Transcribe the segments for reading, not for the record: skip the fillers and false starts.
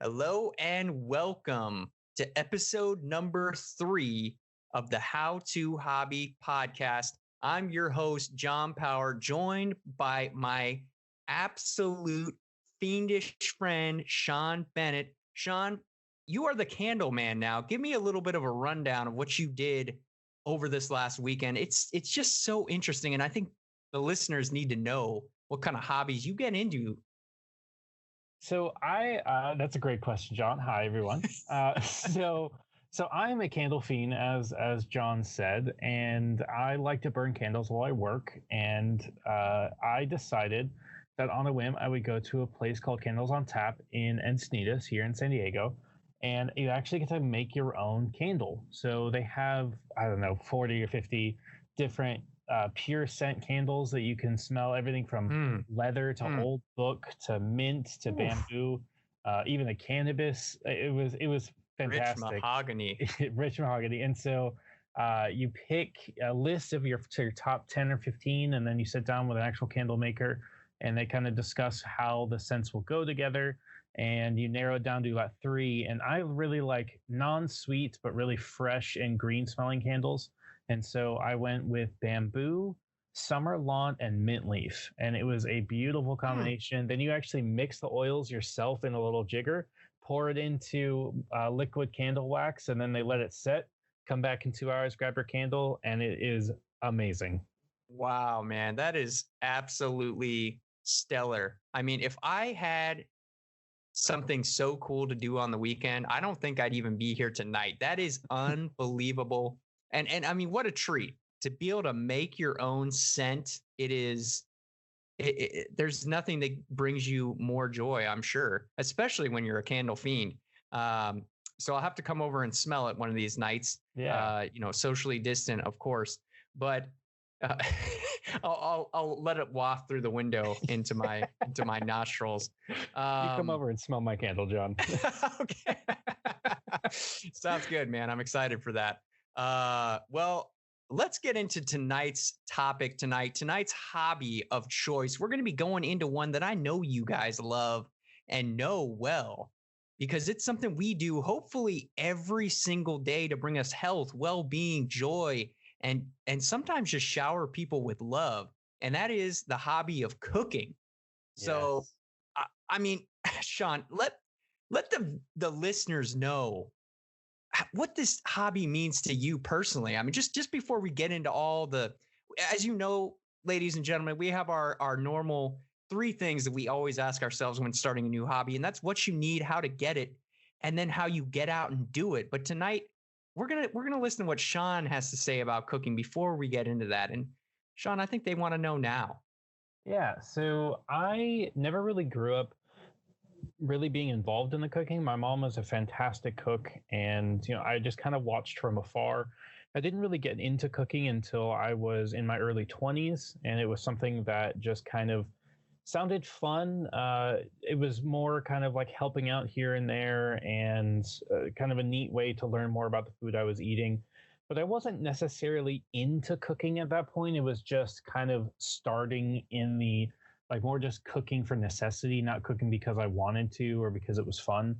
Hello and welcome to episode number 3 of the How to Hobby podcast. I'm your host, John Power, joined by my absolute fiendish friend, Sean Bennett. Sean, you are the candle man now. Give me a little bit of a rundown of what you did over this last weekend. It's just so interesting, and I think the listeners need to know what kind of hobbies you get into. That's a great question, John. Hi, everyone. So I'm a candle fiend, as John said, and I like to burn candles while I work. And I decided that on a whim, I would go to a place called Candles on Tap in Encinitas here in San Diego, and you actually get to make your own candle. So they have, I don't know, 40 or 50 different pure scent candles that you can smell, everything from leather to old book to mint to bamboo, even a cannabis. It was Rich fantastic. mahogany. Rich mahogany. And so you pick a list of your top 10 or 15, and then you sit down with an actual candle maker, and they kind of discuss how the scents will go together. And you narrow it down to about 3. And I really like non-sweet but really fresh and green smelling candles. And so I went with bamboo, summer lawn, and mint leaf. And it was a beautiful combination. Then you actually mix the oils yourself in a little jigger, pour it into liquid candle wax, and then they let it set. Come back in 2 hours, grab your candle, and it is amazing. Wow, man, that is absolutely stellar. I mean, if I had something so cool to do on the weekend, I don't think I'd even be here tonight. That is unbelievable. And I mean, what a treat to be able to make your own scent. There's nothing that brings you more joy, I'm sure, especially when you're a candle fiend. So I'll have to come over and smell it one of these nights. Yeah. Socially distant, of course, but uh, I'll let it waft through the window into my nostrils. You come over and smell my candle, John. Okay. Sounds good, man. I'm excited for that. Well, let's get into tonight's topic tonight's hobby of choice. We're going to be going into one that I know you guys love and know well, because it's something we do hopefully every single day to bring us health, well-being, joy, and sometimes just shower people with love. And that is the hobby of cooking. So, Yes. I mean, Sean, let the listeners know what this hobby means to you personally. I mean, just before we get into all the, as you know, ladies and gentlemen, we have our normal 3 things that we always ask ourselves when starting a new hobby, and that's what you need, how to get it, and then how you get out and do it. But tonight, we're gonna listen to what Sean has to say about cooking before we get into that. And Sean, I think they want to know now. Yeah, so I never really grew up really being involved in the cooking. My mom was a fantastic cook, and I just kind of watched from afar. I didn't really get into cooking until I was in my early 20s, and it was something that just kind of sounded fun. It was more kind of like helping out here and there, and kind of a neat way to learn more about the food I was eating. But I wasn't necessarily into cooking at that point. It was just kind of starting in the like more just cooking for necessity, not cooking because I wanted to or because it was fun.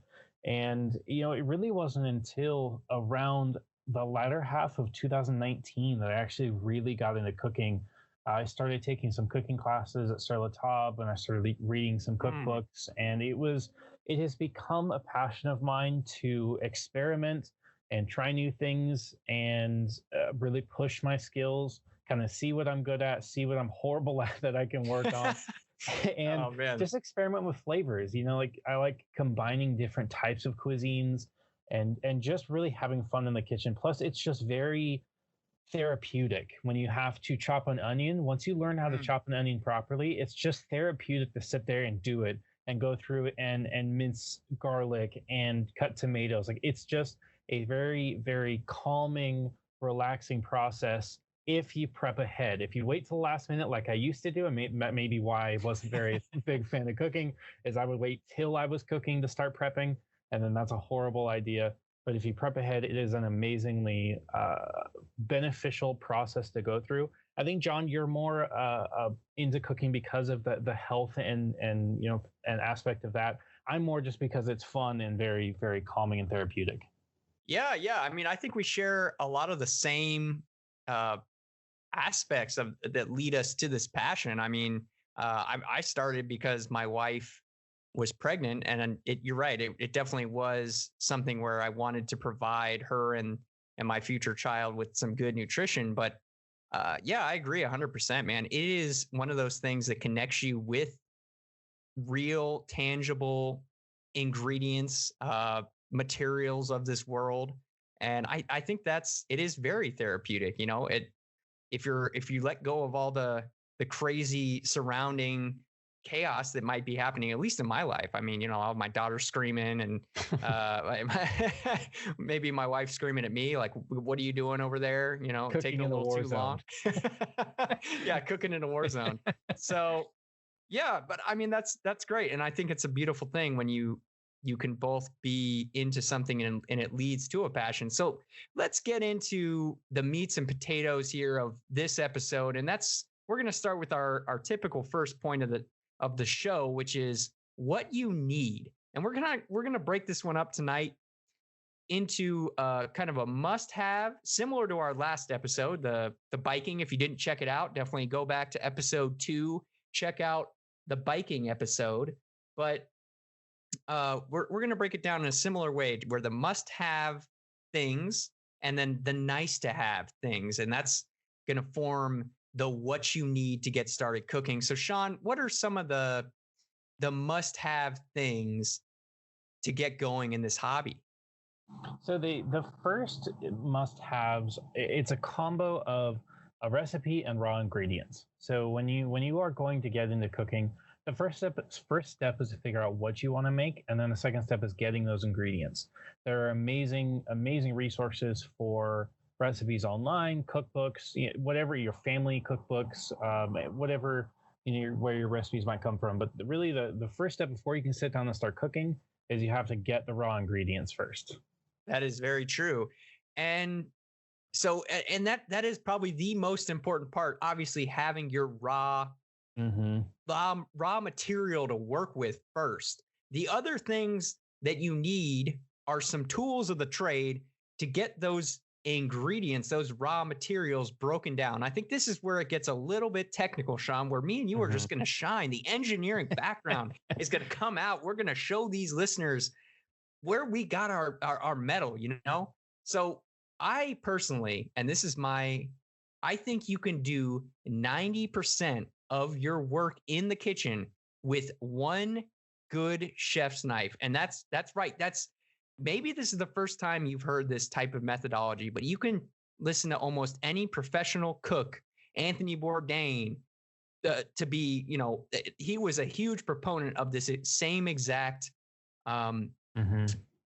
And it really wasn't until around the latter half of 2019 that I actually really got into cooking. I started taking some cooking classes at Sur La Table, and I started reading some cookbooks, and it has become a passion of mine to experiment and try new things and really push my skills, kind of see what I'm good at, see what I'm horrible at that I can work on. And Oh man. just experiment with flavors. Like I like combining different types of cuisines and just really having fun in the kitchen. Plus, it's just very therapeutic when you have to chop an onion. Once you learn how to chop an onion properly, it's just therapeutic to sit there and do it and go through it and mince garlic and cut tomatoes. Like it's just a very, very calming, relaxing process if you prep ahead. If you wait till the last minute, like I used to do, and that may be why I wasn't very big fan of cooking, is I would wait till I was cooking to start prepping, and then that's a horrible idea. But if you prep ahead, it is an amazingly beneficial process to go through. I think, John, you're more into cooking because of the health and aspect of that. I'm more just because it's fun and very, very calming and therapeutic. Yeah, yeah. I mean, I think we share a lot of the same uh, aspects of that lead us to this passion. I mean, I started because my wife was pregnant, and you're right. It definitely was something where I wanted to provide her and my future child with some good nutrition. But yeah, I agree 100%, man. It is one of those things that connects you with real, tangible ingredients, materials of this world. And I think it is very therapeutic. You know, if you let go of all the crazy surrounding chaos that might be happening, at least in my life. I mean, you know, all my daughter screaming and maybe my wife screaming at me, like, what are you doing over there? You know, Cooking taking a in a little war too zone. long. Yeah, cooking in a war zone. So yeah, but I mean that's great. And I think it's a beautiful thing when you can both be into something and it leads to a passion. So let's get into the meats and potatoes here of this episode. And that's we're going to start with our typical first point of the show, which is what you need. And we're gonna break this one up tonight into kind of a must-have, similar to our last episode, the biking. If you didn't check it out, definitely go back to episode 2, check out the biking episode. But we're gonna break it down in a similar way, where the must-have things and then the nice-to-have things, and that's gonna form the what you need to get started cooking. So, Sean, what are some of the must-have things to get going in this hobby? So the first must-haves, it's a combo of a recipe and raw ingredients. So when you are going to get into cooking, the first step is to figure out what you want to make, and then the second step is getting those ingredients. There are amazing resources for recipes online, cookbooks, whatever, your family cookbooks, whatever, where your recipes might come from. But really, the first step before you can sit down and start cooking is you have to get the raw ingredients first. That is very true. And so and that is probably the most important part, obviously having your Mm-hmm. raw material to work with first. The other things that you need are some tools of the trade to get those ingredients, those raw materials broken down. I think this is where it gets a little bit technical, Sean, where me and you are Mm-hmm. just going to shine. The engineering background is going to come out. We're going to show these listeners where we got our metal, you know? So I personally, and this is I think you can do 90% of your work in the kitchen with one good chef's knife. And that's right. That's maybe this is the first time you've heard this type of methodology, but you can listen to almost any professional cook, Anthony Bourdain, to be, you know, he was a huge proponent of this same exact um, Mm-hmm.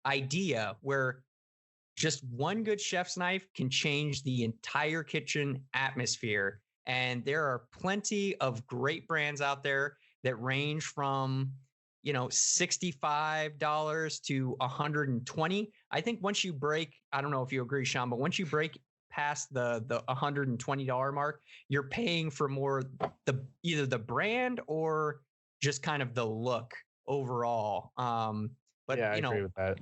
idea where just one good chef's knife can change the entire kitchen atmosphere. And there are plenty of great brands out there that range from, you know, $65 to 120. I think once you break, I don't know if you agree, Sean, but once you break past the $120 mark, you're paying for more either the brand or just kind of the look overall. But Yeah, I you agree know, with that.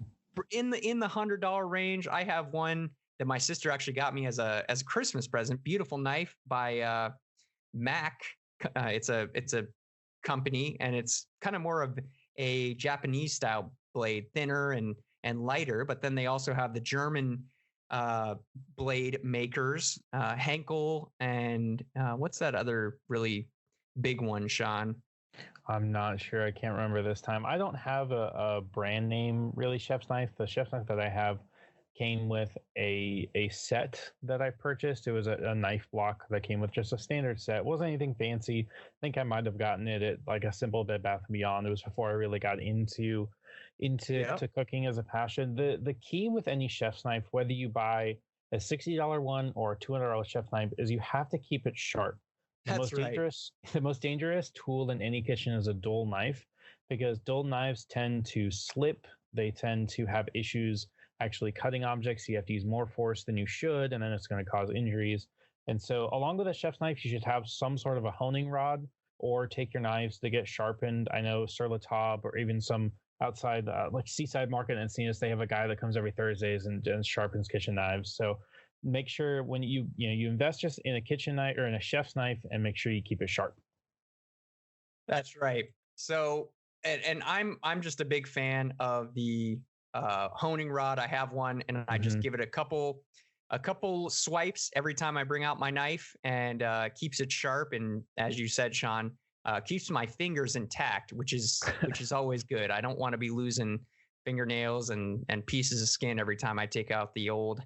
in the $100 range, I have one that my sister actually got me as a Christmas present. Beautiful knife by Mac. It's a company, and it's kind of more of a Japanese style blade, thinner and lighter. But then they also have the German blade makers, Henkel, and what's that other really big one, Sean? I'm not sure. I can't remember this time. I don't have a brand name really chef's knife. The chef's knife that I have came with a set that I purchased. It was a knife block that came with just a standard set. It wasn't anything fancy. I think I might have gotten it at like a simple Bed Bath and Beyond. It was before I really got into Yeah, to cooking as a passion. The key with any chef's knife, whether you buy a $60 one or a $200 chef's knife, is you have to keep it sharp. The that's most right. dangerous the most dangerous tool in any kitchen is a dull knife, because dull knives tend to slip. They tend to have issues actually cutting objects. You have to use more force than you should, and then it's going to cause injuries. And so, along with a chef's knife, you should have some sort of a honing rod, or take your knives to get sharpened. I know Sur La Table or even some outside like Seaside Market in Encinitas. They have a guy that comes every Thursdays and sharpens kitchen knives. So make sure when you invest just in a kitchen knife or in a chef's knife, and make sure you keep it sharp. That's right. So, and I'm just a big fan of the honing rod. I have one, and I just give it a couple swipes every time I bring out my knife, and keeps it sharp. And as you said, Sean, keeps my fingers intact, which is always good. I don't want to be losing fingernails and pieces of skin every time I take out the old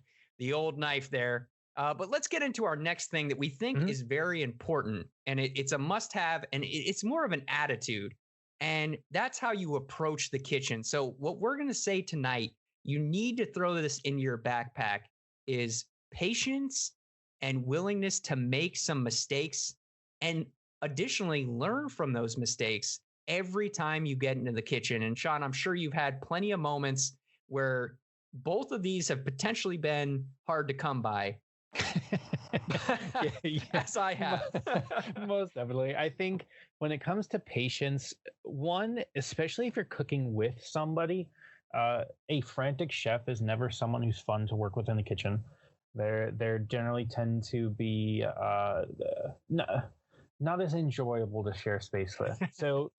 knife there. But let's get into our next thing that we think is very important, and it's a must-have, and it's more of an attitude, and that's how you approach the kitchen. So what we're going to say tonight, you need to throw this in your backpack, is patience and willingness to make some mistakes, and additionally learn from those mistakes every time you get into the kitchen. And Sean, I'm sure you've had plenty of moments where both of these have potentially been hard to come by. Yes, I have. Most definitely. I think when it comes to patience, one, especially if you're cooking with somebody, a frantic chef is never someone who's fun to work with in the kitchen. They're generally tend to be not as enjoyable to share space with. So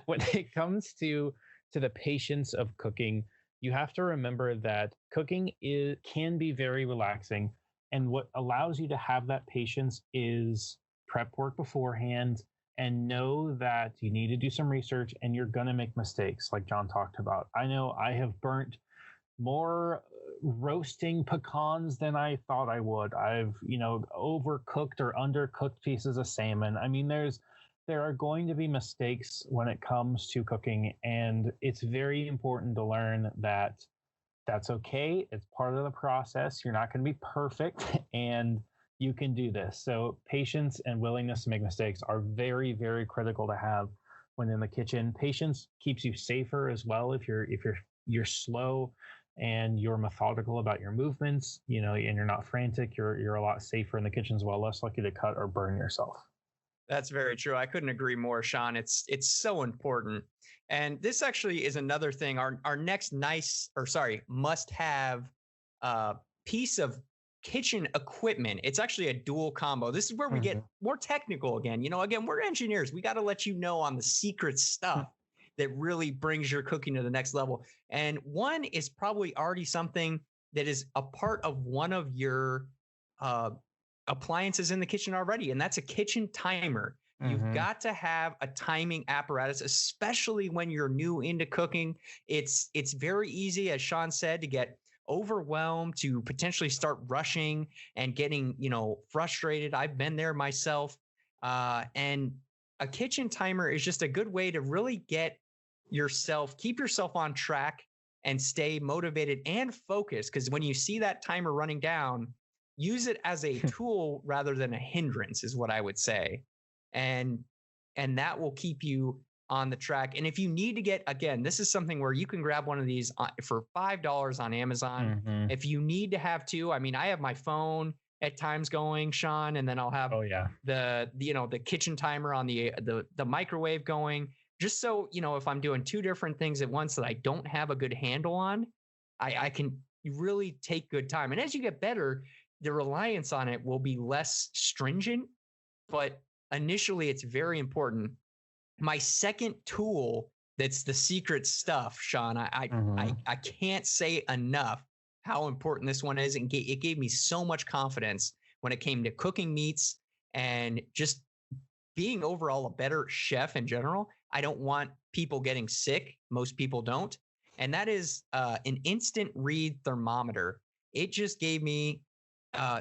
when it comes to the patience of cooking, you have to remember that cooking can be very relaxing. And what allows you to have that patience is prep work beforehand, and know that you need to do some research and you're going to make mistakes, like John talked about. I know I have burnt more roasting pecans than I thought I would. I've, overcooked or undercooked pieces of salmon. I mean, there are going to be mistakes when it comes to cooking, and it's very important to learn that that's okay. It's part of the process. You're not going to be perfect, and you can do this. So patience and willingness to make mistakes are very, very critical to have when in the kitchen. Patience keeps you safer as well. If you're slow and you're methodical about your movements, and you're not frantic, you're a lot safer in the kitchen as well, less likely to cut or burn yourself. That's very true. I couldn't agree more, Sean. It's so important. And this actually is another thing. Our next must-have piece of kitchen equipment. It's actually a dual combo. This is where we get more technical again. Again, we're engineers. We got to let you know on the secret stuff that really brings your cooking to the next level. And one is probably already something that is a part of one of your appliances in the kitchen already, and that's a kitchen timer. You've got to have a timing apparatus, especially when you're new into cooking. It's very easy, as Sean said, to get overwhelmed, to potentially start rushing and getting, frustrated. I've been there myself. And a kitchen timer is just a good way to really keep yourself on track and stay motivated and focused. Because when you see that timer running down, use it as a tool rather than a hindrance, is what I would say. And that will keep you on the track. And if you need to again, this is something where you can grab one of these for $5 on Amazon. If you need to have two, I mean, I have my phone at times going, Sean, and then I'll have the kitchen timer on the microwave going, just so, if I'm doing two different things at once that I don't have a good handle on, I can really take good time. And as you get better, the reliance on it will be less stringent, but initially it's very important. My second tool, that's the secret stuff, Sean, I can't say enough how important this one is. And it gave me so much confidence when it came to cooking meats and just being overall a better chef in general. I don't want people getting sick. Most people don't. And that is an instant read thermometer. It just gave me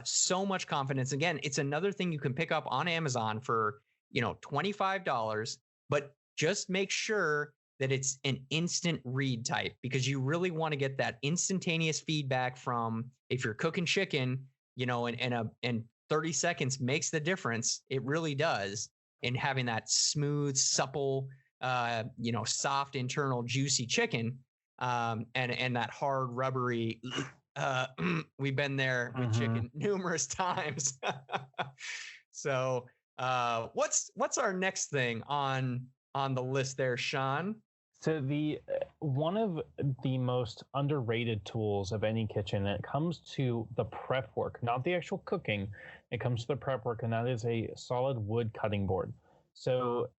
so much confidence. Again, it's another thing you can pick up on Amazon for, $25, but just make sure that it's an instant read type, because you really want to get that instantaneous feedback from, if you're cooking chicken, and 30 seconds makes the difference. It really does in having that smooth, supple, soft internal juicy chicken, and that hard rubbery we've been there with chicken numerous times. So what's our next thing on the list there, Sean? So the one of the most underrated tools of any kitchen, and it comes to the prep work, not the actual cooking. It comes to the prep work, and that is a solid wood cutting board. So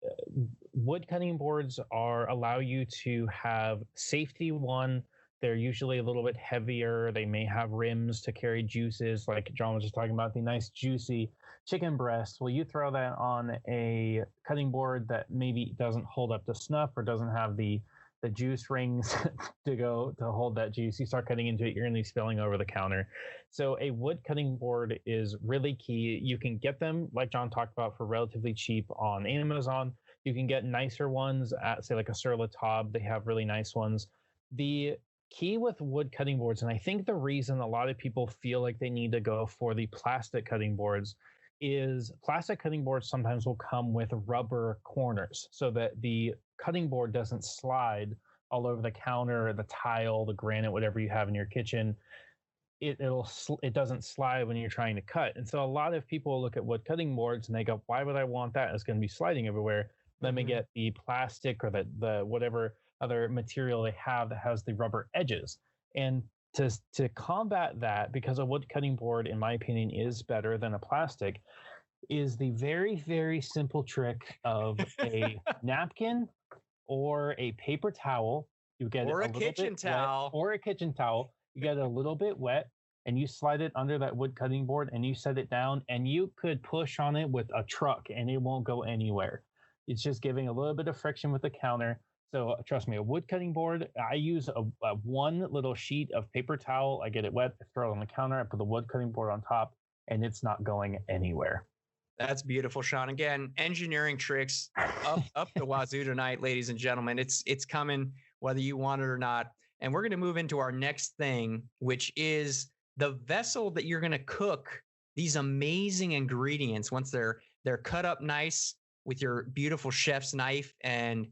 wood cutting boards are allow you to have safety. One, they're usually a little bit heavier. They may have rims to carry juices, like John was just talking about, the nice juicy chicken breast. Well, you throw that on a cutting board that maybe doesn't hold up to snuff or doesn't have the juice rings to go to hold that juice. You start cutting into it, you're going to be spilling over the counter. So a wood cutting board is really key. You can get them, like John talked about, for relatively cheap on Amazon. You can get nicer ones at, say, like a Sur La Table. They have really nice ones. The key with wood cutting boards, and I think the reason a lot of people feel like they need to go for the plastic cutting boards, is plastic cutting boards sometimes will come with rubber corners so that the cutting board doesn't slide all over the counter, the tile, the granite, whatever you have in your kitchen. It doesn't slide when you're trying to cut. And so a lot of people look at wood cutting boards and they go, why would I want that? It's going to be sliding everywhere. Let me get the plastic or the whatever other material they have that has the rubber edges. And to combat that, because a wood cutting board, in my opinion, is better than a plastic, is the very, very simple trick of a napkin or a paper towel. You get or it a kitchen towel. Or a kitchen towel. You get it a little bit wet and you slide it under that wood cutting board and you set it down, and you could push on it with a truck and it won't go anywhere. It's just giving a little bit of friction with the counter. So trust me, a wood cutting board, I use a one little sheet of paper towel. I get it wet, I throw it on the counter, I put the wood cutting board on top, and it's not going anywhere. That's beautiful, Sean. Again, engineering tricks up the wazoo tonight, ladies and gentlemen. It's coming whether you want it or not. And we're going to move into our next thing, which is the vessel that you're going to cook these amazing ingredients once they're cut up nice with your beautiful chef's knife and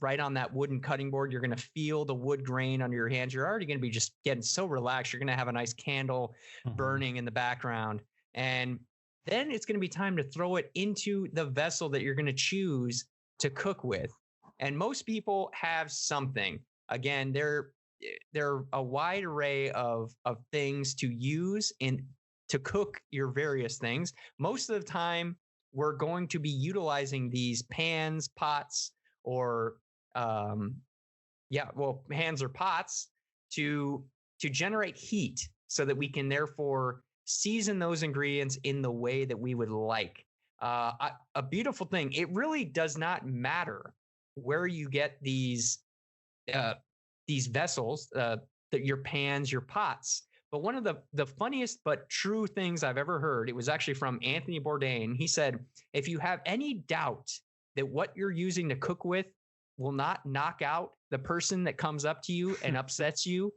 right on that wooden cutting board. You're going to feel the wood grain under your hands. You're already going to be just getting so relaxed. You're going to have a nice candle burning in the background. And then it's going to be time to throw it into the vessel that you're going to choose to cook with. And most people have something. Again, there are a wide array of things to use to cook your various things. Most of the time, we're going to be utilizing these pans, pots, or pans or pots to generate heat so that we can therefore season those ingredients in the way that we would like. A beautiful thing. It really does not matter where you get these vessels, your pans, your pots. But one of the funniest but true things I've ever heard, it was actually from Anthony Bourdain. He said, if you have any doubt that what you're using to cook with will not knock out the person that comes up to you and upsets you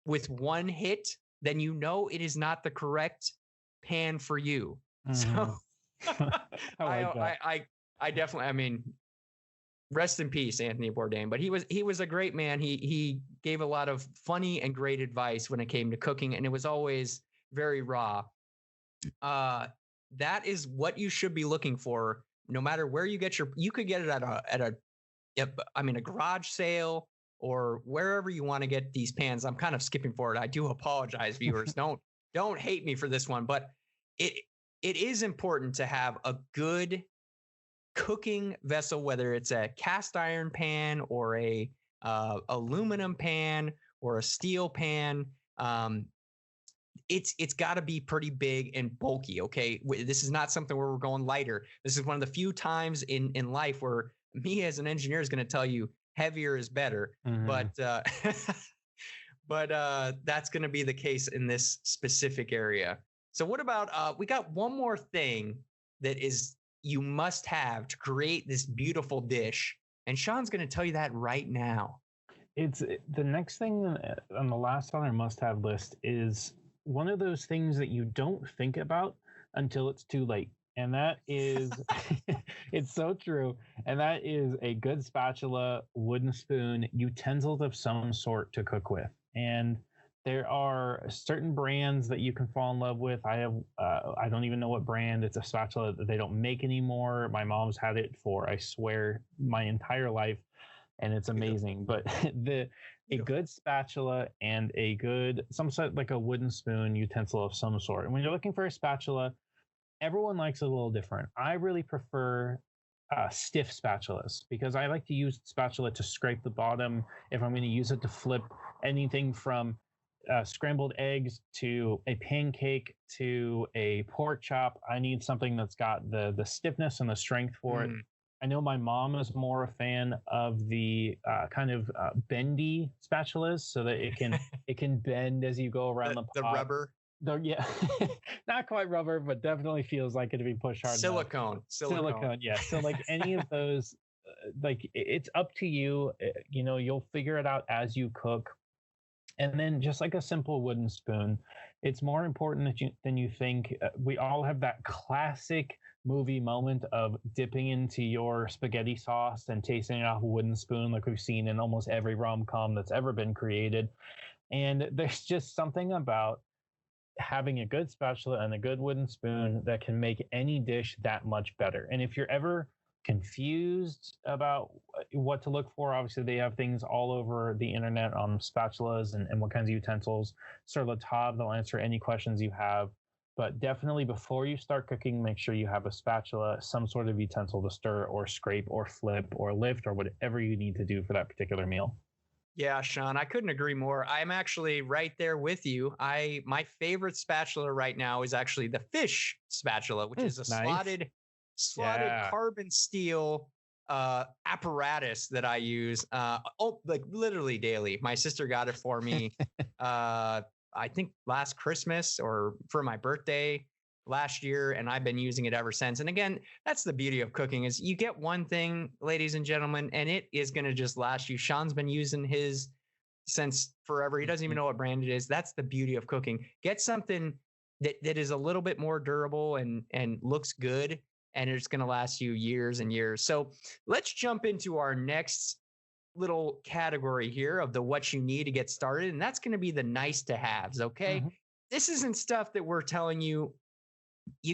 with one hit, then you know it is not the correct pan for you. So I definitely, I mean, rest in peace, Anthony Bourdain. But he was a great man. He gave a lot of funny and great advice when it came to cooking, and it was always very raw. That is what you should be looking for, no matter where you get you could get it at a garage sale or wherever you want to get these pans. I'm kind of skipping forward. I do apologize, viewers. Don't hate me for this one, but it is important to have a good cooking vessel, whether it's a cast iron pan or a aluminum pan or a steel pan. It's got to be pretty big and bulky. Okay, this is not something where we're going lighter. This is one of the few times in life where me as an engineer is going to tell you heavier is better. But that's going to be the case in this specific area. So what about we got one more thing that is you must have to create this beautiful dish, and Sean's going to tell you that right now. It's the next thing on the last on our must-have list is one of those things that you don't think about until it's too late. And that is, it's so true. And that is a good spatula, wooden spoon, utensils of some sort to cook with. And there are certain brands that you can fall in love with. I don't even know what brand. It's a spatula that they don't make anymore. My mom's had it for, I swear, my entire life. and it's amazing. But a good spatula and a good some sort like a wooden spoon utensil of some sort. And when you're looking for a spatula, everyone likes it a little different. I really prefer stiff spatulas because I like to use spatula to scrape the bottom if I'm going to use it to flip anything from scrambled eggs to a pancake to a pork chop. I need something that's got the stiffness and the strength for it. I know my mom is more a fan of the kind of bendy spatulas so that it can bend as you go around the pot. The rubber. Yeah, not quite rubber, but definitely feels like it to be pushed hard. Silicone. Yeah. So like any of those, like it's up to you. You know, you'll figure it out as you cook. And then just like a simple wooden spoon, it's more important than you think. We all have that classic movie moment of dipping into your spaghetti sauce and tasting it off a wooden spoon, like we've seen in almost every rom-com that's ever been created. And there's just something about having a good spatula and a good wooden spoon that can make any dish that much better. And if you're ever confused about what to look for, obviously they have things all over the internet on spatulas and what kinds of utensils. Sir Latab, they'll answer any questions you have. But definitely before you start cooking, make sure you have a spatula, some sort of utensil to stir or scrape or flip or lift or whatever you need to do for that particular meal. Yeah, Sean, I couldn't agree more. I'm actually right there with you. My favorite spatula right now is actually the fish spatula, which is a slotted carbon steel apparatus that I use like literally daily. My sister got it for me I think last Christmas or for my birthday last year, and I've been using it ever since. And again, that's the beauty of cooking is you get one thing, ladies and gentlemen, and it is going to just last you. Sean's been using his since forever. He doesn't even know what brand it is. That's the beauty of cooking. Get something that is a little bit more durable and looks good, and it's going to last you years and years. So let's jump into our next little category here of the what you need to get started, and that's going to be the nice to haves. Okay, this isn't stuff that we're telling you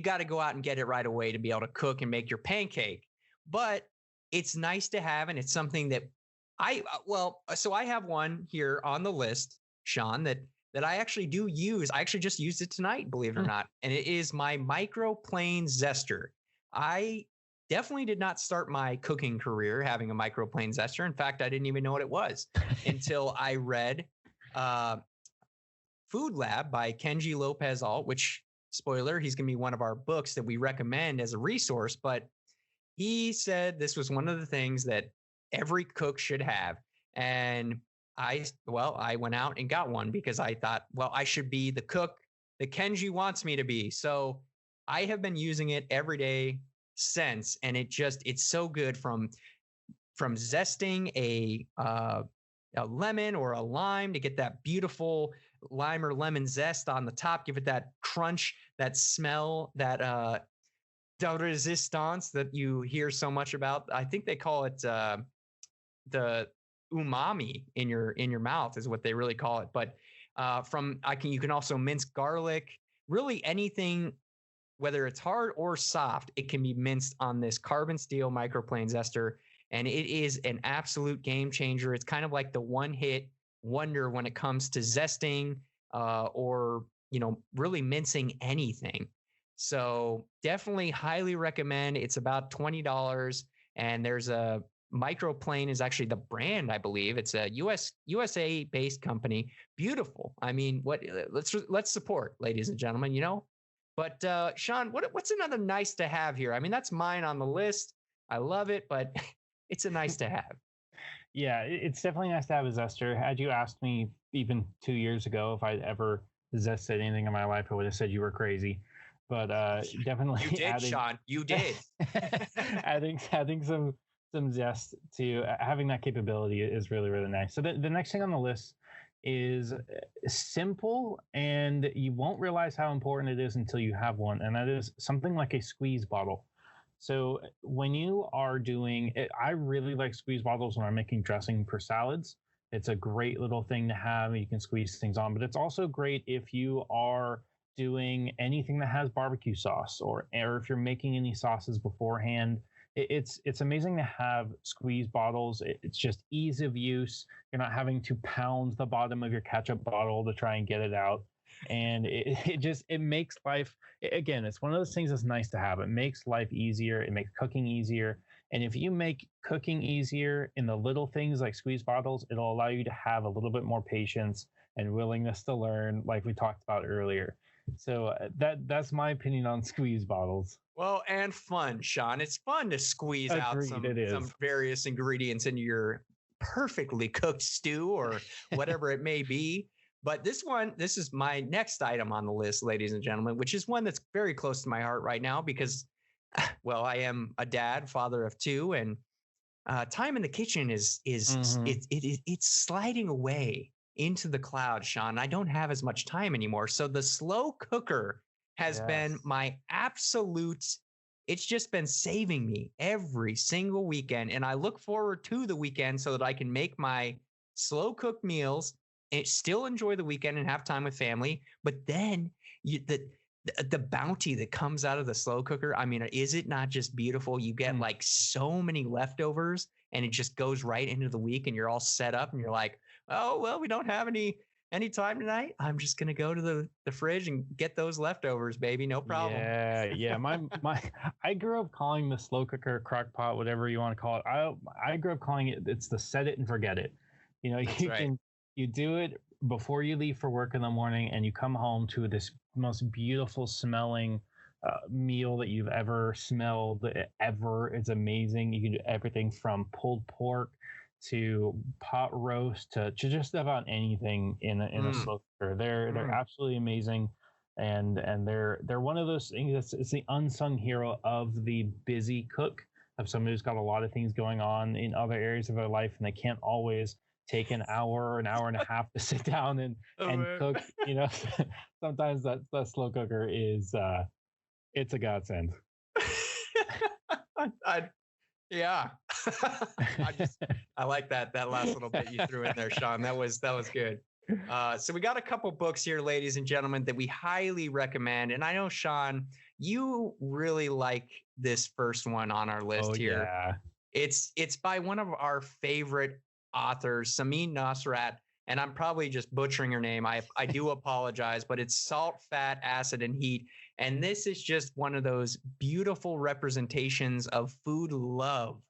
got to go out and get it right away to be able to cook and make your pancake, but it's nice to have, and it's something that so I have one here on the list, Sean, that I actually do use. I actually just used it tonight, believe it or not, and it is my microplane zester. I definitely did not start my cooking career having a microplane zester. In fact, I didn't even know what it was until I read Food Lab by Kenji Lopez Alt, which, spoiler, he's going to be one of our books that we recommend as a resource. But he said this was one of the things that every cook should have. And I went out and got one because I thought, well, I should be the cook that Kenji wants me to be. So I have been using it every day since, and it's so good from zesting a lemon or a lime to get that beautiful lime or lemon zest on the top, give it that crunch, that smell, that de resistance that you hear so much about. I think they call it the umami in your mouth is what they really call it. But you can also mince garlic, really anything. Whether it's hard or soft, it can be minced on this carbon steel microplane zester, and it is an absolute game changer. It's kind of like the one-hit wonder when it comes to zesting or really mincing anything. So definitely highly recommend. It's about $20, and there's a Microplane is actually the brand, I believe. It's a USA based company. Beautiful. I mean, let's support, ladies and gentlemen. But Sean, what's another nice to have here? I mean, that's mine on the list. I love it, but it's a nice to have. Yeah, it's definitely nice to have a zester. Had you asked me even 2 years ago if I'd ever zested anything in my life, I would have said you were crazy. But definitely, you did, Sean. You did. adding some zest to having that capability is really, really nice. So the next thing on the list is simple, and you won't realize how important it is until you have one, and that is something like a squeeze bottle. So when you are doing it, I really like squeeze bottles when I'm making dressing for salads. It's a great little thing to have. You can squeeze things on, but it's also great if you are doing anything that has barbecue sauce or if you're making any sauces beforehand. it's amazing to have squeeze bottles. It's just ease of use. You're not having to pound the bottom of your ketchup bottle to try and get it out, and it makes life, again, it's one of those things that's nice to have. It makes life easier. It makes cooking easier. And if you make cooking easier in the little things like squeeze bottles, it'll allow you to have a little bit more patience and willingness to learn, like we talked about earlier. So that's my opinion on squeeze bottles. Well, and fun, Sean. It's fun to squeeze out Agreed, it some is. various ingredients into your perfectly cooked stew or whatever it may be. But this is my next item on the list, ladies and gentlemen, which is one that's very close to my heart right now because, well, I am a dad, father of two, and time in the kitchen it's sliding away into the cloud, Sean. I don't have as much time anymore. So the slow cooker has been Yes. my absolute, it's just been saving me every single weekend. And I look forward to the weekend so that I can make my slow cooked meals and still enjoy the weekend and have time with family. But then the bounty that comes out of the slow cooker, I mean, is it not just beautiful? You get like so many leftovers and it just goes right into the week and you're all set up and you're like, oh, well, we don't have any time tonight. I'm just gonna go to the fridge and get those leftovers, baby. No problem. Yeah. My I grew up calling the slow cooker, crock pot, whatever you want to call it. I grew up calling it's the set it and forget it. You know, That's right. you do it before you leave for work in the morning, and you come home to this most beautiful smelling meal that you've ever smelled ever. It's amazing. You can do everything from pulled pork to pot roast to just about anything in a slow cooker. They're absolutely amazing, and they're one of those things that's it's the unsung hero of the busy cook, of somebody who's got a lot of things going on in other areas of their life, and they can't always take an hour or an hour and a half to sit down and cook. You know, sometimes that slow cooker is it's a godsend. Yeah. I like that last little bit you threw in there, Sean. That was good. So we got a couple books here, ladies and gentlemen, that we highly recommend. And I know, Sean, you really like this first one on our list here. Yeah. It's by one of our favorite authors, Samin Nosrat, and I'm probably just butchering her name. I do apologize, but it's Salt, Fat, Acid, and Heat. And this is just one of those beautiful representations of food love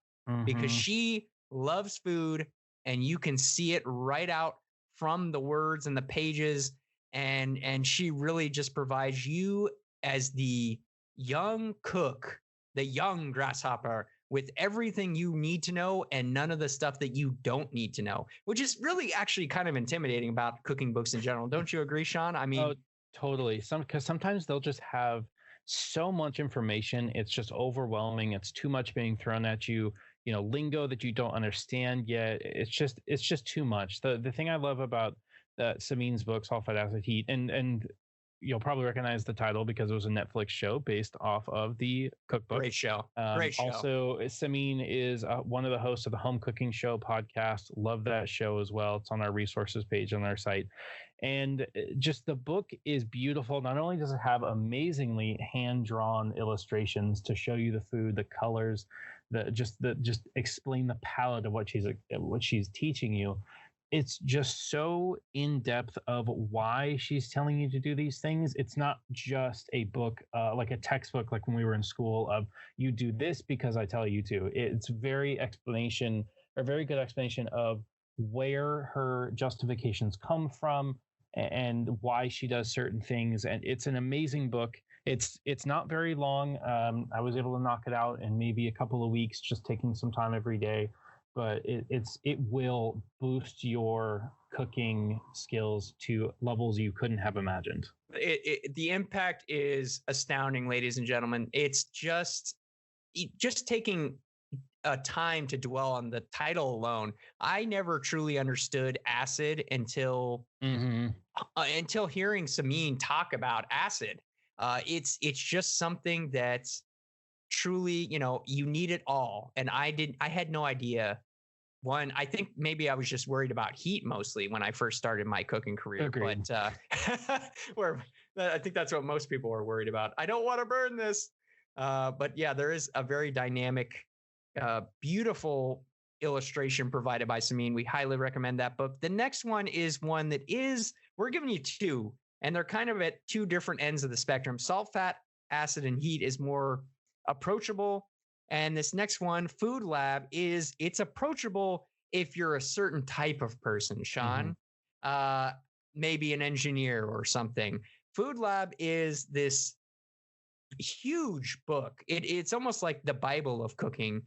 because she loves food and you can see it right out from the words and the pages. And she really just provides you as the young cook, the young grasshopper, with everything you need to know and none of the stuff that you don't need to know, which is really actually kind of intimidating about cooking books in general. Don't you agree, Sean? I mean, totally. Because sometimes they'll just have so much information. It's just overwhelming. It's too much being thrown at you. You know, lingo that you don't understand yet. It's just too much. The thing I love about Samin's book, Salt, Fat, Acid, Heat, and you'll probably recognize the title because it was a Netflix show based off of the cookbook. Great show. Great show. Also, Samin is one of the hosts of the Home Cooking Show podcast. Love that show as well. It's on our resources page on our site. And just the book is beautiful. Not only does it have amazingly hand-drawn illustrations to show you the food, the colors, just explain the palette of what she's teaching you. It's just so in depth of why she's telling you to do these things. It's not just a book, like a textbook, like when we were in school of you do this because I tell you to. It's very good explanation of where her justifications come from and why she does certain things. And it's an amazing book. It's not very long. I was able to knock it out in maybe a couple of weeks, just taking some time every day. But it will boost your cooking skills to levels you couldn't have imagined. The impact is astounding, ladies and gentlemen. It's just taking a time to dwell on the title alone. I never truly understood acid until hearing Samin talk about acid. It's just something that's truly, you need it all. And I had no idea. One, I think maybe I was just worried about heat mostly when I first started my cooking career. Agreed. But I think that's what most people are worried about. I don't want to burn this. But yeah, there is a very dynamic Beautiful illustration provided by Samin. We highly recommend that book. The next one is one that is, we're giving you two, and they're kind of at two different ends of the spectrum. Salt, Fat, Acid, and Heat is more approachable. And this next one, Food Lab, it's approachable if you're a certain type of person, Sean. Maybe an engineer or something. Food Lab is this huge book. It's almost like the Bible of cooking,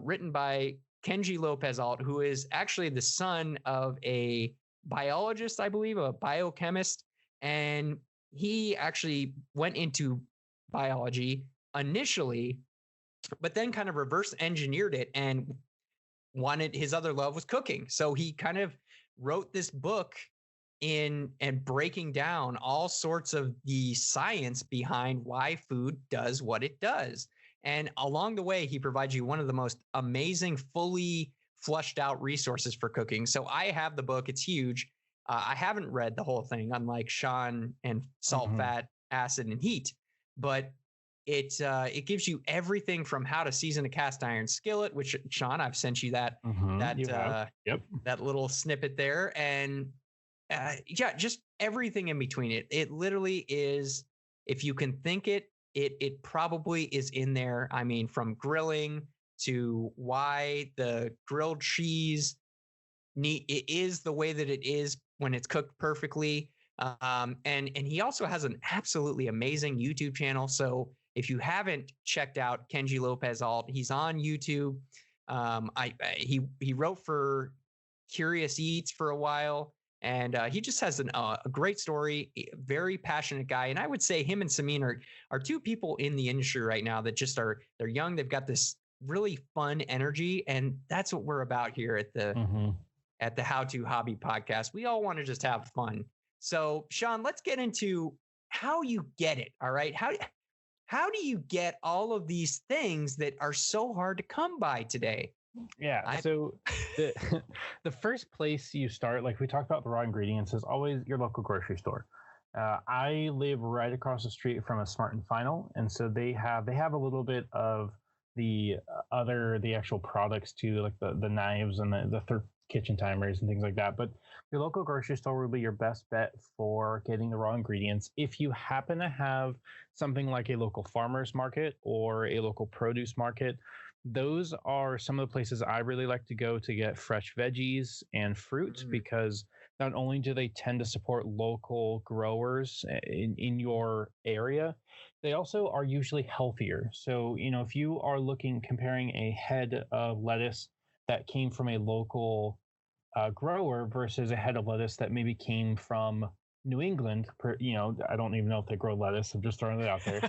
written by Kenji Lopez Alt, who is actually the son of a biologist, I believe, a biochemist. And he actually went into biology initially, but then kind of reverse engineered it and wanted, his other love was cooking. So he kind of wrote this book in and breaking down all sorts of the science behind why food does what it does. And along the way, he provides you one of the most amazing, fully flushed out resources for cooking. So I have the book. It's huge. I haven't read the whole thing, unlike Sean and Salt, Fat, Acid, and Heat, but it gives you everything from how to season a cast iron skillet, which, Sean, I've sent you that that little snippet there, and yeah, just everything in between. It literally is, if you can think it probably is in there. I mean, from grilling to why the grilled cheese it is the way that it is when it's cooked perfectly. And he also has an absolutely amazing YouTube channel. So if you haven't checked out Kenji Lopez Alt, he's on YouTube. He wrote for Curious Eats for a while, and he just has a great story. Very passionate guy, and I would say him and Samin are two people in the industry right now that just they're young. They've got this really fun energy, and that's what we're about here at the How to Hobby podcast. We all want to just have fun. So, Sean, let's get into how you get it. All right, how do you get all of these things that are so hard to come by today? Yeah. So the first place you start, like we talked about the raw ingredients, is always your local grocery store. I live right across the street from a Smart and Final, and so they have a little bit of the actual products too, like the knives and the third kitchen timers and things like that. But your local grocery store will be your best bet for getting the raw ingredients. If you happen to have something like a local farmers market or a local produce market, those are some of the places I really like to go to get fresh veggies and fruit, because not only do they tend to support local growers in your area, they also are usually healthier. So, if you are comparing a head of lettuce that came from a local grower versus a head of lettuce that maybe came from New England, I don't even know if they grow lettuce. I'm just throwing it out there.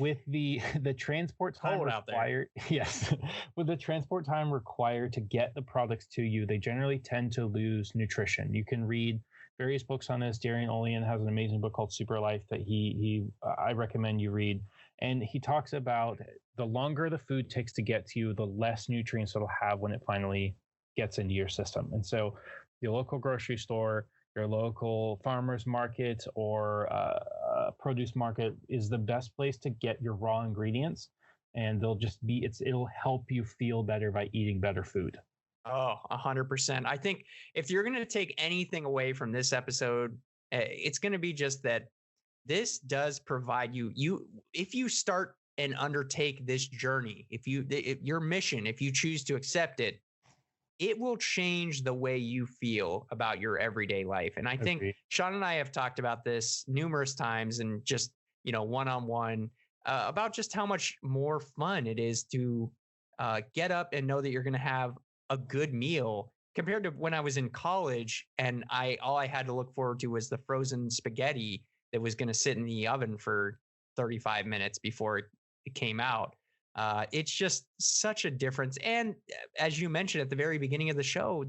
With the transport time required, yes, with the transport time required to get the products to you, they generally tend to lose nutrition. You can read various books on this. Darian Olean has an amazing book called Super Life that I recommend you read. And he talks about the longer the food takes to get to you, the less nutrients it'll have when it finally gets into your system. And so your local grocery store, your local farmers market, or produce market is the best place to get your raw ingredients. And it'll help you feel better by eating better food. Oh, 100%. I think if you're going to take anything away from this episode, it's going to be just that this does provide you, if you start and undertake this journey, if your mission, if you choose to accept it, it will change the way you feel about your everyday life. And I think Sean and I have talked about this numerous times, and just, one-on-one, about just how much more fun it is to get up and know that you're going to have a good meal compared to when I was in college and all I had to look forward to was the frozen spaghetti that was going to sit in the oven for 35 minutes before it came out. It's just such a difference. And as you mentioned at the very beginning of the show,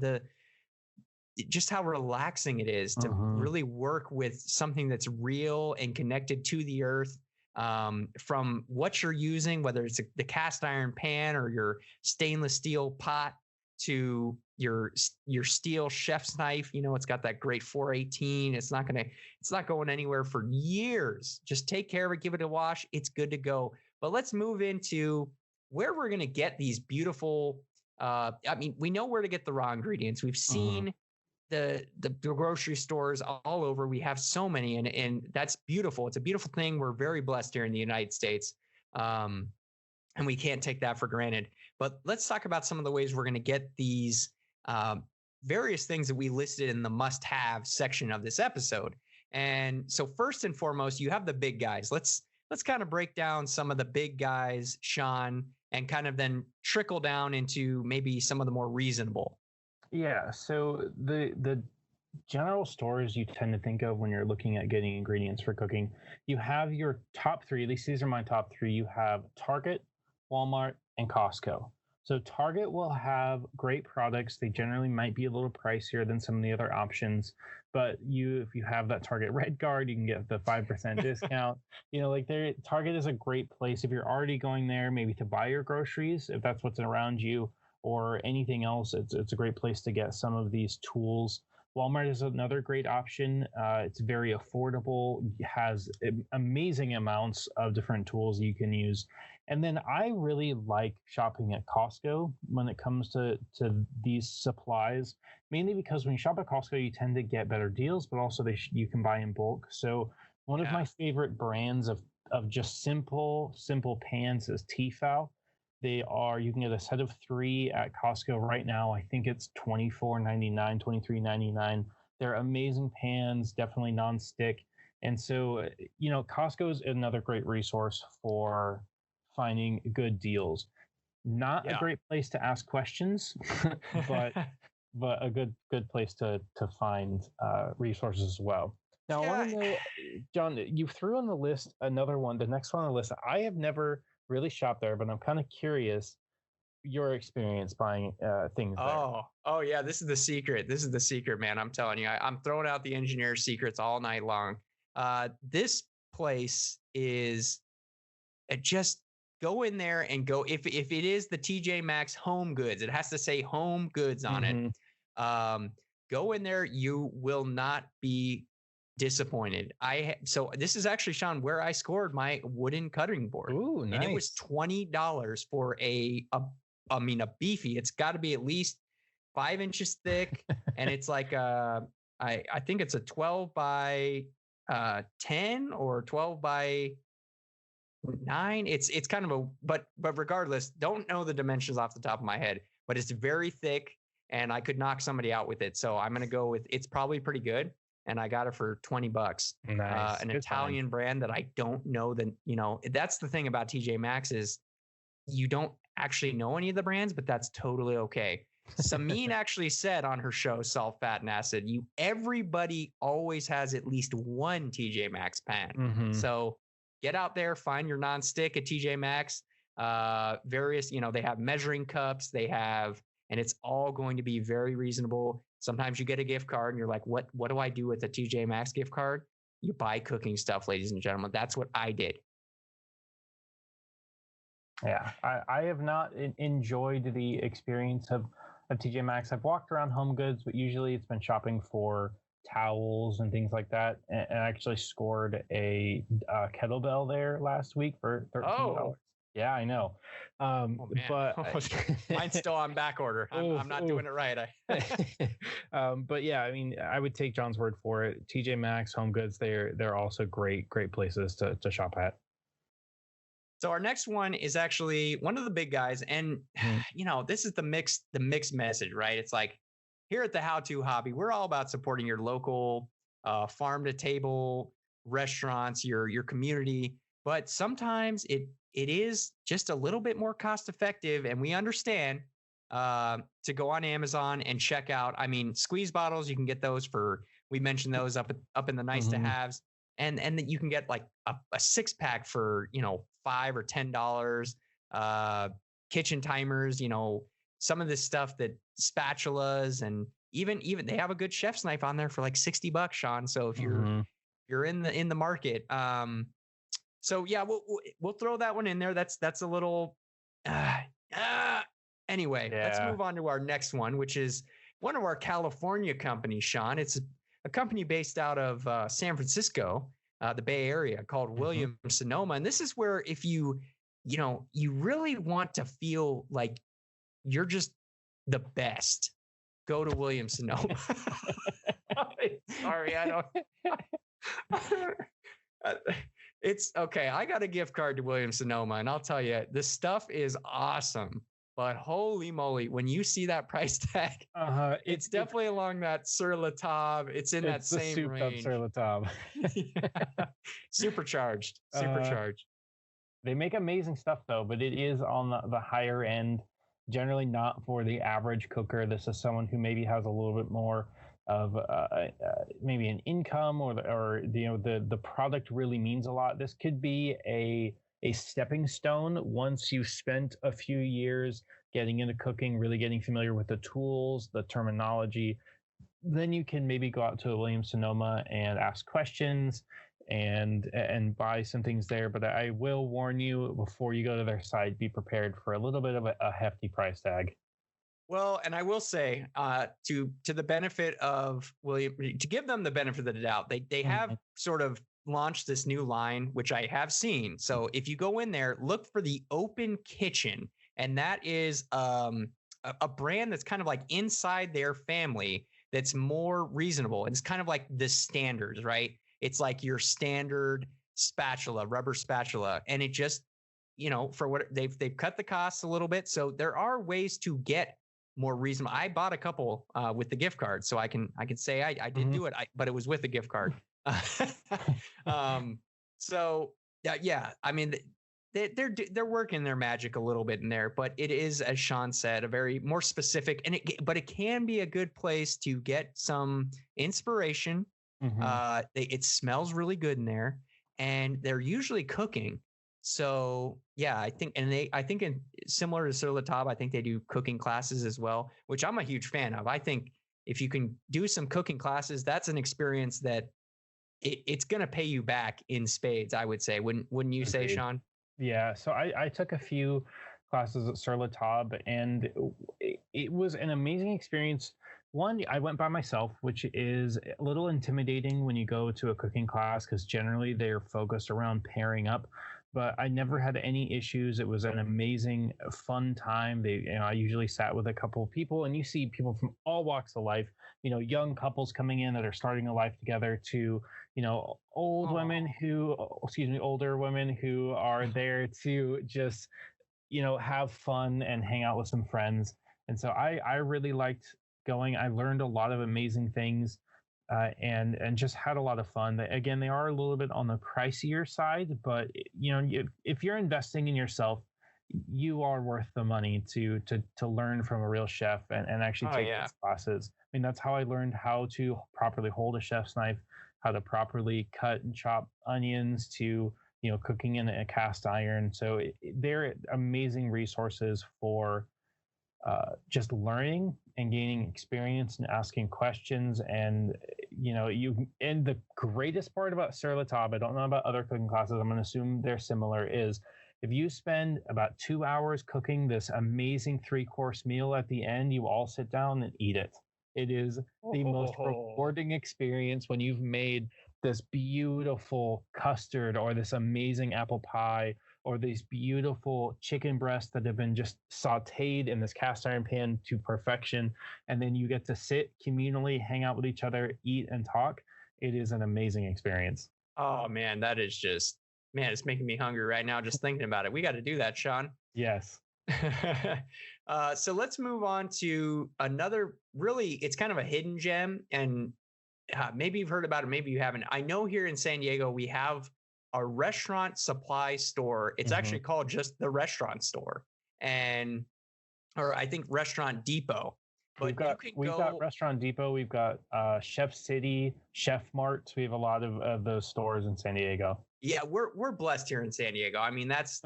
just how relaxing it is to really work with something that's real and connected to the earth, from what you're using, whether it's the cast iron pan or your stainless steel pot, to your steel chef's knife. It's got that great 418. It's not going anywhere for years. Just take care of it, give it a wash. It's good to go. But let's move into where we're going to get these beautiful. I mean, we know where to get the raw ingredients. We've seen the grocery stores all over. We have so many, and that's beautiful. It's a beautiful thing. We're very blessed here in the United States. And we can't take that for granted. But let's talk about some of the ways we're going to get these various things that we listed in the must-have section of this episode. And so first and foremost, you have the big guys. Let's kind of break down some of the big guys, Sean, and kind of then trickle down into maybe some of the more reasonable. Yeah. So the general stores you tend to think of when you're looking at getting ingredients for cooking, you have your top three. At least these are my top three. You have Target, Walmart, and Costco. So Target will have great products. They generally might be a little pricier than some of the other options, but if you have that Target Red Card, you can get the 5% discount. Target is a great place if you're already going there, maybe to buy your groceries, if that's what's around you, or anything else. It's a great place to get some of these tools. Walmart is another great option. It's very affordable, has amazing amounts of different tools you can use. And then I really like shopping at Costco when it comes to these supplies, mainly because when you shop at Costco, you tend to get better deals, but also you can buy in bulk. So one of my favorite brands of just simple pans is Tefal. You can get a set of 3 at Costco right now. I think it's $24.99, $23.99. They're amazing pans, definitely non-stick. And so, Costco is another great resource for finding good deals. Not a great place to ask questions, but a good place to find resources as well. Now, I want to know, John, you threw on the list another one, the next one on the list. I have never really shopped there, but I'm kind of curious your experience buying things there. Oh yeah, this is the secret. This is the secret, man. I'm telling you, I'm throwing out the engineer secrets all night long. This place is just go in there and go. If it is the TJ Maxx Home Goods, it has to say Home Goods on it. Go in there, you will not be disappointed. So this is actually, Sean, where I scored my wooden cutting board. Ooh, nice. And it was $20 for a beefy. It's got to be at least 5 inches thick, and it's like I think it's a 12 by 10 or 12 by 9. It's kind of a but regardless, don't know the dimensions off the top of my head, but it's very thick, and I could knock somebody out with it. So I'm gonna go with it's probably pretty good. And I got it for $20. Nice. An Italian brand that I don't know. That's the thing about TJ Maxx is you don't actually know any of the brands, but that's totally okay. Samin actually said on her show, Salt, Fat, and Acid, everybody always has at least one TJ Maxx pan. So get out there, find your nonstick at TJ Maxx. Various, they have measuring cups, and it's all going to be very reasonable. Sometimes you get a gift card and you're like, what do I do with a TJ Maxx gift card? You buy cooking stuff, ladies and gentlemen. That's what I did. Yeah, I have not enjoyed the experience of TJ Maxx. I've walked around Home Goods, but usually it's been shopping for towels and things like that. And I actually scored a kettlebell there last week for $13. Oh. Yeah, I know. But mine's still on back order. I'm not doing it right. But yeah, I mean, I would take John's word for it. TJ Maxx, Home Goods, they're also great places to shop at. So our next one is actually one of the big guys, and this is the mixed message, right? It's like here at the How To Hobby, we're all about supporting your local farm to table restaurants, your community, but sometimes it is just a little bit more cost effective, and we understand to go on Amazon and check out. I mean, squeeze bottles, you can get those we mentioned those up in the nice to haves, and that you can get like a 6-pack for $5 or $10. Kitchen timers, some of this stuff, that spatulas, and even they have a good chef's knife on there for like $60, Sean. So if you're in the market, so yeah, we'll throw that one in there. That's a little. Anyway, let's move on to our next one, which is one of our California companies, Sean. It's a company based out of San Francisco, the Bay Area, called Williams Sonoma, and this is where if you you really want to feel like you're just the best, go to Williams Sonoma. Sorry, I don't. It's okay. I got a gift card to Williams Sonoma, and I'll tell you, this stuff is awesome. But holy moly, when you see that price tag, it's definitely along that Sur La Table. It's in that same range. Sur La Table. Supercharged. They make amazing stuff though, but it is on the higher end. Generally, not for the average cooker. This is someone who maybe has a little bit more of maybe an income, or the product really means a lot. This could be a stepping stone once you've spent a few years getting into cooking, really getting familiar with the tools, the terminology. Then you can maybe go out to a Williams Sonoma and ask questions and buy some things there. But I will warn you, before you go to their site, be prepared for a little bit of a hefty price tag. Well, and I will say, to the benefit of William, to give them the benefit of the doubt, they have sort of launched this new line, which I have seen. So if you go in there, look for the Open Kitchen, and that is a brand that's kind of like inside their family that's more reasonable. And it's kind of like the standards, right? It's like your standard spatula, rubber spatula, and it just, for what they've cut the costs a little bit. So there are ways to get more reasonable. I bought a couple with the gift card, so I can say I did do it, but it was with a gift card. So yeah, I mean, they're working their magic a little bit in there, but it is, as Sean said, a very more specific, but it can be a good place to get some inspiration. It smells really good in there, and they're usually cooking. So yeah, I think in similar to Sur La Table, I think they do cooking classes as well, which I'm a huge fan of. I think if you can do some cooking classes, that's an experience that it's going to pay you back in spades, I would say. Wouldn't you say, Sean? Yeah. So I took a few classes at Sur La Table, and it was an amazing experience. One, I went by myself, which is a little intimidating when you go to a cooking class, because generally they're focused around pairing up. But I never had any issues. It was an amazing, fun time. I usually sat with a couple of people, and you see people from all walks of life, young couples coming in that are starting a life together, to, older women who are there to just, have fun and hang out with some friends. And so I really liked going. I learned a lot of amazing things. And just had a lot of fun. Again, they are a little bit on the pricier side, but if you're investing in yourself, you are worth the money to learn from a real chef and actually take these classes. I mean, that's how I learned how to properly hold a chef's knife, how to properly cut and chop onions, to cooking in a cast iron. So they're amazing resources for just learning and gaining experience and asking questions. And the greatest part about Sur La Table, I don't know about other cooking classes, I'm going to assume they're similar, is if you spend about 2 hours cooking this amazing 3-course meal, at the end you all sit down and eat it. It is the most rewarding experience when you've made this beautiful custard, or this amazing apple pie, or these beautiful chicken breasts that have been just sauteed in this cast iron pan to perfection. And then you get to sit communally, hang out with each other, eat and talk. It is an amazing experience. Oh man, that is just, it's making me hungry right now just thinking about it. We got to do that, Sean. Yes. So let's move on to another, really, it's kind of a hidden gem, and maybe you've heard about it, maybe you haven't. I know here in San Diego, we have a restaurant supply store. It's actually called just the Restaurant Store, or I think Restaurant Depot. But we've got Restaurant Depot. We've got Chef City, Chef Mart. We have a lot of those stores in San Diego. Yeah, we're blessed here in San Diego. I mean, that's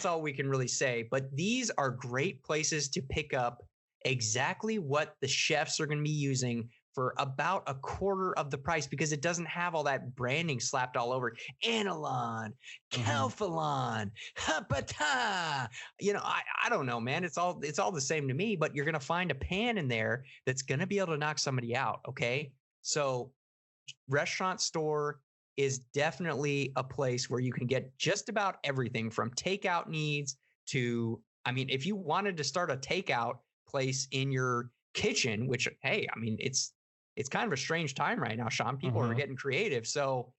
all we can really say. But these are great places to pick up exactly what the chefs are going to be using for about a quarter of the price, because it doesn't have all that branding slapped all over it. Anolon, Calphalon, Hapata. I don't know, man. It's all the same to me, but you're going to find a pan in there that's going to be able to knock somebody out. Okay. So Restaurant Store is definitely a place where you can get just about everything from takeout needs to, I mean, if you wanted to start a takeout place in your kitchen, which, hey, I mean, it's kind of a strange time right now, Sean. People are getting creative. So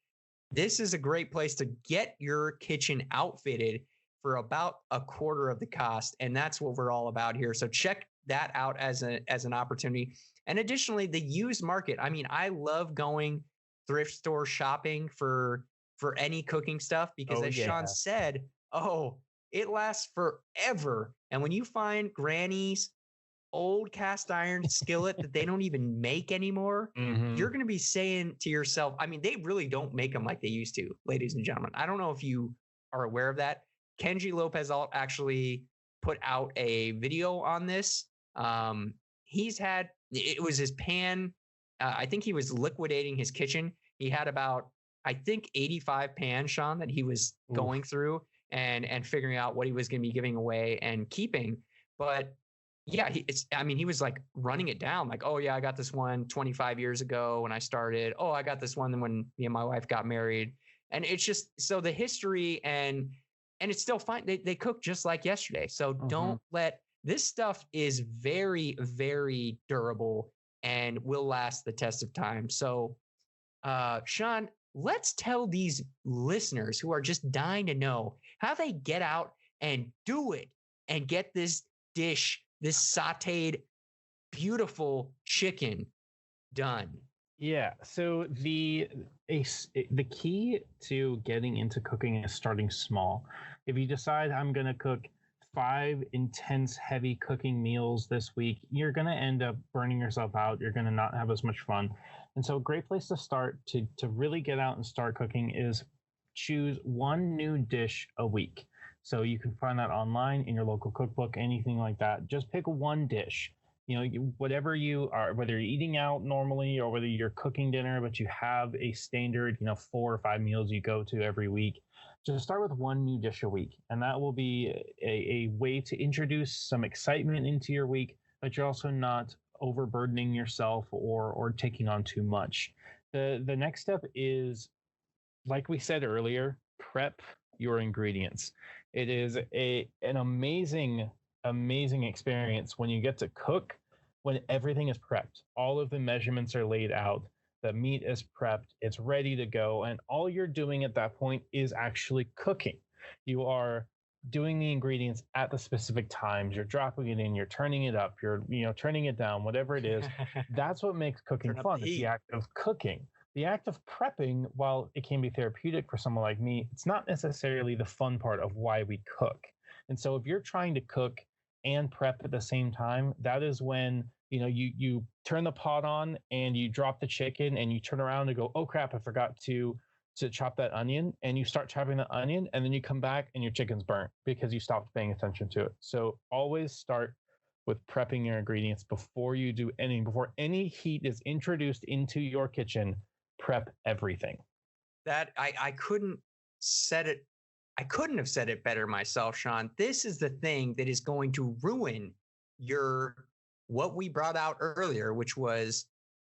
this is a great place to get your kitchen outfitted for about a quarter of the cost. And that's what we're all about here. So check that out as an opportunity. And additionally, the used market. I mean, I love going thrift store shopping for any cooking stuff because as Sean said, it lasts forever. And when you find Granny's old cast iron skillet that they don't even make anymore, you're going to be saying to yourself, I mean, they really don't make them like they used to, ladies and gentlemen. I don't know if you are aware of that. Kenji Lopez actually put out a video on this. It was his pan. I think he was liquidating his kitchen. He had about, I think, 85 pans, Sean, that he was going through and figuring out what he was going to be giving away and keeping. But yeah, he was like running it down like, oh yeah, I got this one 25 years ago when I started. Oh, I got this one when me and my wife got married. And it's just, so the history and it's still fine. They cook just like yesterday. So don't let, this stuff is very, very durable and will last the test of time. So Sean, let's tell these listeners who are just dying to know how they get out and do it and get this dish, this sauteed, beautiful chicken done. Yeah. So the key to getting into cooking is starting small. If you decide I'm going to cook 5 intense, heavy cooking meals this week, you're going to end up burning yourself out. You're going to not have as much fun. And so a great place to start to really get out and start cooking is choose one new dish a week. So you can find that online in your local cookbook, anything like that. Just pick one dish. Whatever you are, whether you're eating out normally or whether you're cooking dinner, but you have a standard, 4 or 5 meals you go to every week, just start with one new dish a week. And that will be a way to introduce some excitement into your week, but you're also not overburdening yourself or taking on too much. The next step is, like we said earlier, prep your ingredients. It is an amazing experience when you get to cook, when everything is prepped. All of the measurements are laid out. The meat is prepped. It's ready to go. And all you're doing at that point is actually cooking. You are doing the ingredients at the specific times. You're dropping it in, you're turning it up, you're turning it down, whatever it is. That's what makes cooking fun. It's the act of cooking. The act of prepping, while it can be therapeutic for someone like me, it's not necessarily the fun part of why we cook. And so if you're trying to cook and prep at the same time, that is when you turn the pot on and you drop the chicken and you turn around and go, oh crap, I forgot to chop that onion, and you start chopping the onion, and then you come back and your chicken's burnt because you stopped paying attention to it. So always start with prepping your ingredients before you do anything. Before any heat is introduced into your kitchen, prep everything. That I couldn't have said it better myself, Sean. This is the thing that is going to ruin what we brought out earlier, which was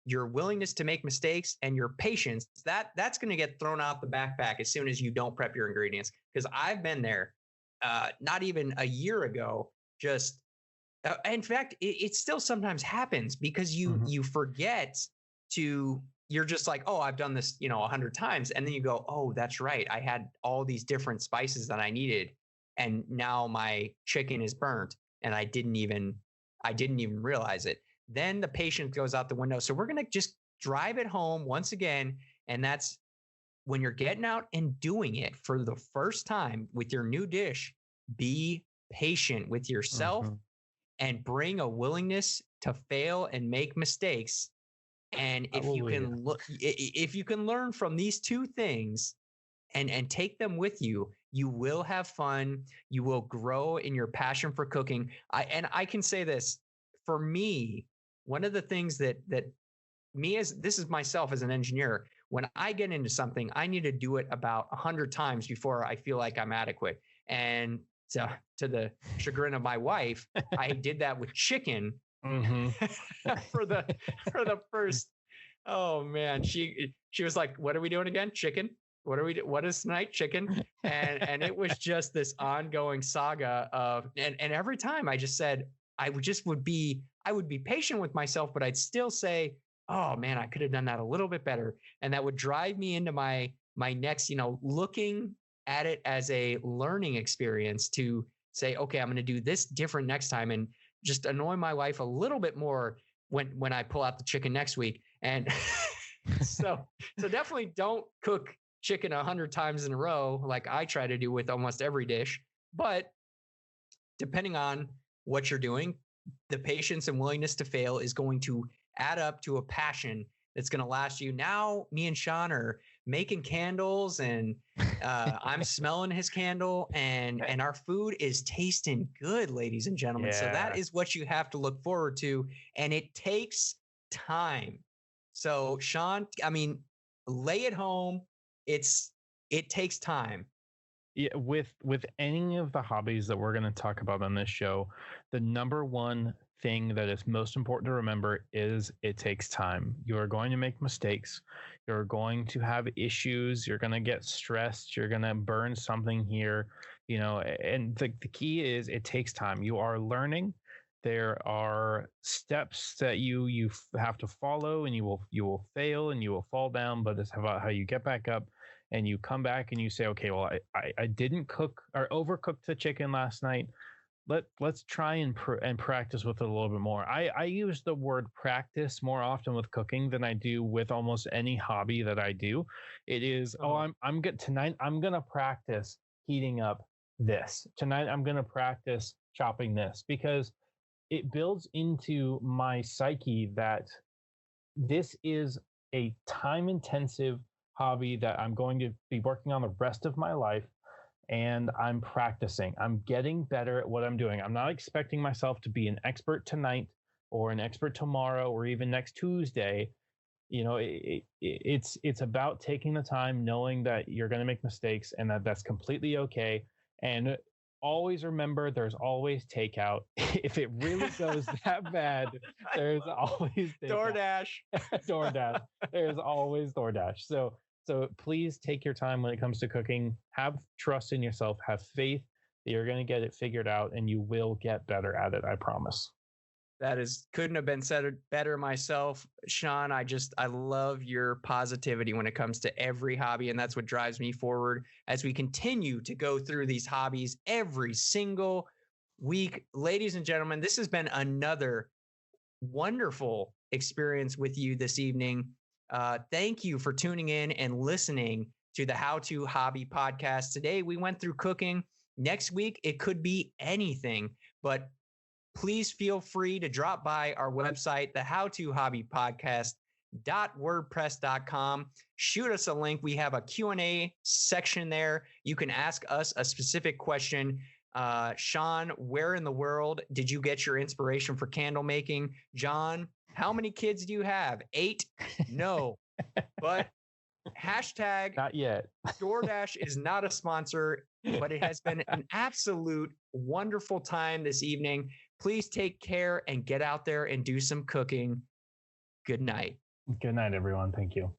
your willingness to make mistakes and your patience. That's going to get thrown out the backpack as soon as you don't prep your ingredients. Because I've been there, not even a year ago. Just in fact, it still sometimes happens because you forget to. You're just like, oh, I've done this, 100 times. And then you go, oh, that's right. I had all these different spices that I needed. And now my chicken is burnt and I didn't even realize it. Then the patience goes out the window. So we're going to just drive it home once again. And that's when you're getting out and doing it for the first time with your new dish, be patient with yourself and bring a willingness to fail and make mistakes. And if you can learn from these two things and take them with you, you will have fun. You will grow in your passion for cooking. I can say this for me, one of the things that this is myself as an engineer, when I get into something, I need to do it about 100 times before I feel like I'm adequate. And to the chagrin of my wife, I did that with chicken. For the first Oh man, she was like, "What are we doing again? Chicken? What is tonight? Chicken?" And it was just this ongoing saga of and every time I just said I would be patient with myself, but I'd still say, "Oh man, I could have done that a little bit better." And that would drive me into my next, looking at it as a learning experience to say, "Okay, I'm going to do this different next time," and just annoy my wife a little bit more when I pull out the chicken next week. And so definitely don't cook chicken 100 times in a row like I try to do with almost every dish. But depending on what you're doing, the patience and willingness to fail is going to add up to a passion that's going to last you. Now, me and Sean are making candles, and I'm smelling his candle, and our food is tasting good, ladies and gentlemen. So that Yeah. is what you have to look forward to, and it takes time. So, Sean, I mean, lay it home. It takes time. Yeah, with any of the hobbies that we're going to talk about on this show, the number one thing that is most important to remember is it takes time. You are going to make mistakes. You're going to have issues. You're going to get stressed. You're going to burn something here, and the key is it takes time. You are learning. There are steps that you have to follow, and you will fail and you will fall down, but it's about how you get back up and you come back and you say, okay, well, I didn't cook or overcooked the chicken last night. Let's try and practice with it a little bit more. I use the word practice more often with cooking than I do with almost any hobby that I do. It is, I'm good tonight. I'm gonna practice heating up this tonight. I'm gonna practice chopping this because it builds into my psyche that this is a time intensive hobby that I'm going to be working on the rest of my life. And I'm practicing. I'm getting better at what I'm doing. I'm not expecting myself to be an expert tonight or an expert tomorrow or even next Tuesday. It's about taking the time, knowing that you're going to make mistakes and that's completely okay. And always remember there's always takeout. If it really goes that bad, there's always takeout. DoorDash. DoorDash. There's always DoorDash. So please take your time when it comes to cooking. Have trust in yourself. Have faith that you're going to get it figured out and you will get better at it. I promise. That is couldn't have been said better myself, Sean. I love your positivity when it comes to every hobby, and that's what drives me forward as we continue to go through these hobbies every single week. Ladies and gentlemen, this has been another wonderful experience with you this evening. Thank you for tuning in and listening to the How to Hobby podcast. Today we went through cooking. Next week it could be anything, but please feel free to drop by our website, the How to Hobby Podcast.wordpress.com. Shoot us a link. We have a Q&A section there. You can ask us a specific question. Sean, where in the world did you get your inspiration for candle making? John, how many kids do you have? 8? No. But hashtag not yet. DoorDash is not a sponsor, but it has been an absolute wonderful time this evening. Please take care and get out there and do some cooking. Good night. Good night, everyone. Thank you.